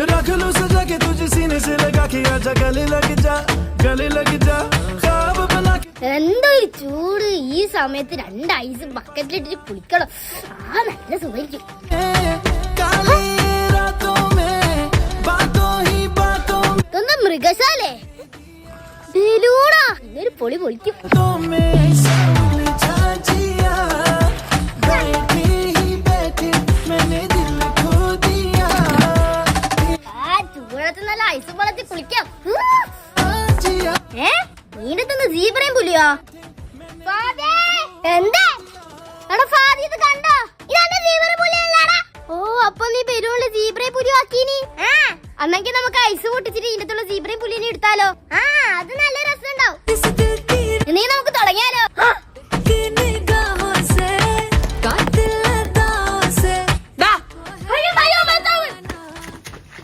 रख लो सजा के तुझे सीने से लगा के आजा गले लग जा ख्वाब बना के എന്തോ ഈ ചൂട് ഈ സമയത്ത് 2 ഐസ് ബക്കറ്റിലിട്ട് കുളിക്കണം നല്ല സുഖമായിരിക്കും काली रातों में बातों ही बातों ഇതൊന്നും മൃഗശാലേ ബലൂണാ ഇന്നൊരു പൊളി പൊളിക്കും में उलझा जिया बैठी ही बैठी मैंने दिल खो दिया ചൂടത്ത് നല്ല ഐസും വെള്ളത്തിൽ കുളിക്കാം जिया നീണ്ടത്തുന്ന സീബ്രയും പുലിയോ എന്താ എടാ ഫാദി ഇത് കണ്ടോ ഇതാണ് സീബ്ര പുലിയല്ലടാ ഓ അപ്പൊ നീ പെരുള്ള സീബ്രയും പുലിയും ആക്കീനി അന്നെങ്കിൽ നമുക്ക് ഐസ് പൊട്ടിച്ചിട്ട് ഇതിനകത്തുള്ള സീബ്രയും പുലിനെ എടുത്താലോ അത് നല്ല